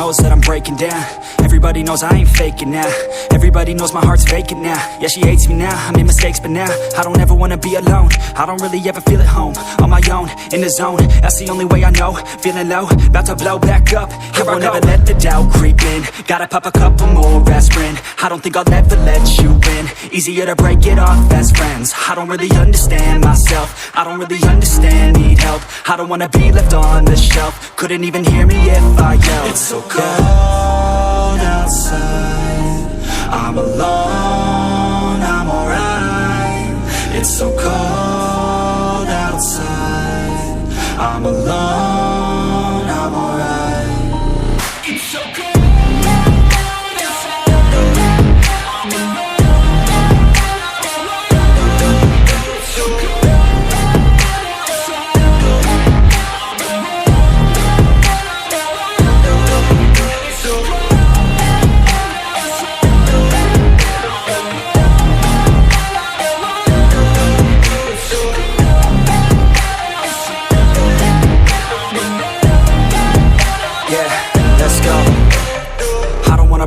knows that I'm breaking down. Everybody knows I ain't faking now. Everybody knows my heart's vacant now. Yeah, she hates me now, I made mistakes, but now I don't ever wanna be alone. I don't really ever feel at home. On my own, in the zone, that's the only way I know. Feeling low, about to blow back up. Here I won't ever let the doubt creep in. Gotta pop a couple more aspirin. I don't think I'll ever let you in. Easier to break it off as friends. I don't really understand myself. I don't really understand, need help. I don't wanna be left on the shelf. Couldn't even hear me if I yelled. It's so cold outside, I'm alone, I'm alright. It's so cold outside, I'm alone, I'm alright. It's so cold.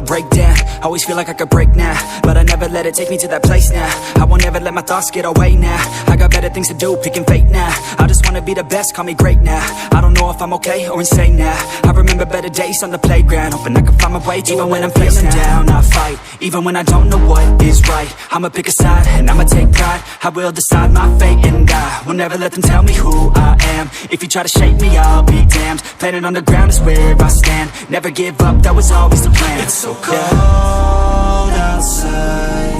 Break down, always feel like I could break now, but I never let it take me to that place now. I won't ever let my thoughts get away now. I got better things to do, picking fate now. I just wanna be the best, call me great now. I don't know if I'm okay or insane now. I remember better days on the playground, hoping I can find my way to even when I'm feeling down. I fight, even when I don't know what is right. I'ma pick a side, and I'ma take pride. I will decide my fate, and I will never let them tell me who I am. If you try to shape me, I'll be damned. Planet on the ground is where I stand. Never give up, that was always the plan. It's so cold outside,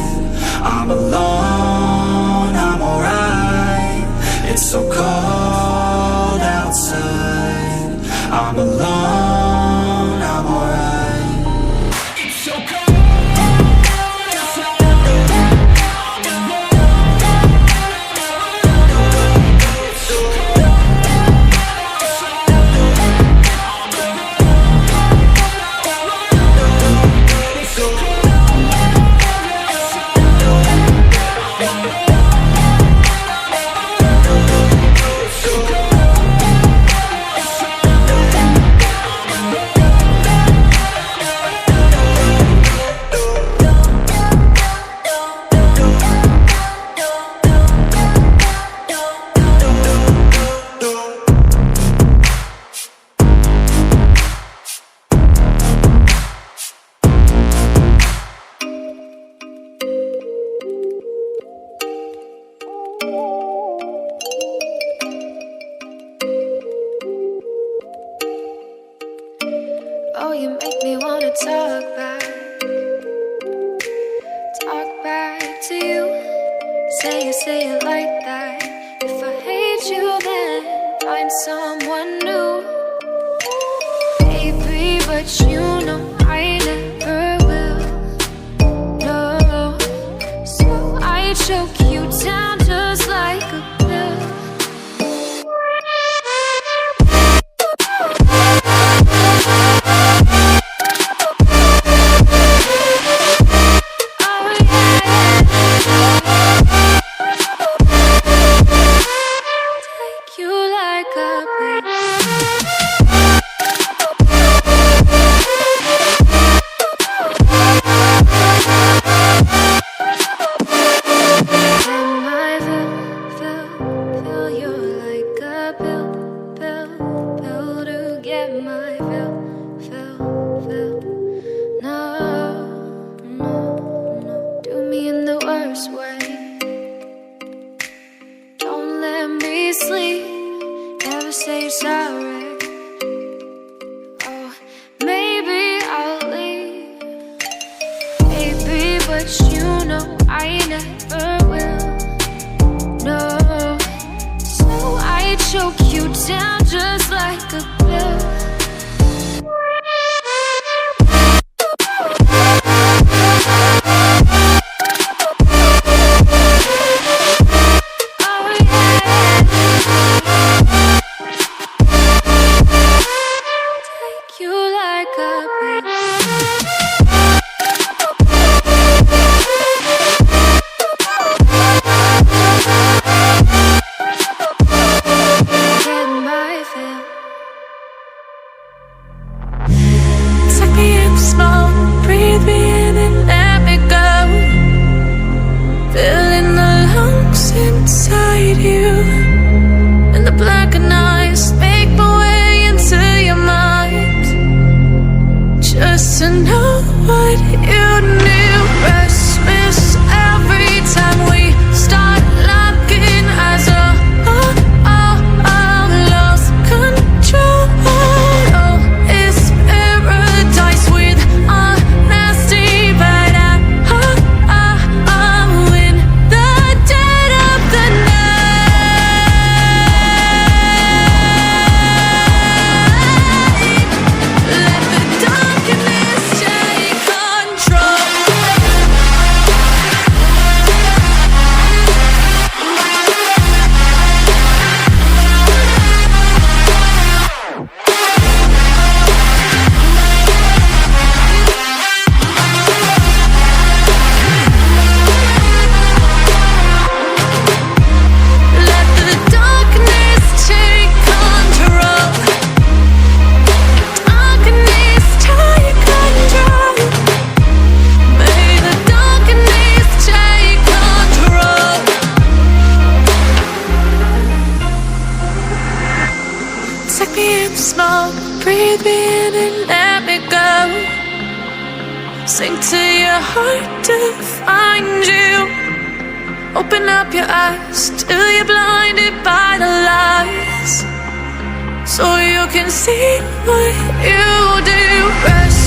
I'm alone, I'm alright. It's so cold outside, I'm alone, I'm alright. It's so cold. Oh, you make me wanna talk back to you. Say it like that. If I hate you, then find someone new. Baby, but you know I never will. No, so I choke you down just like a pill. sink to your heart to find you. Open up your eyes till you're blinded by the lies, so you can see what you do. Rest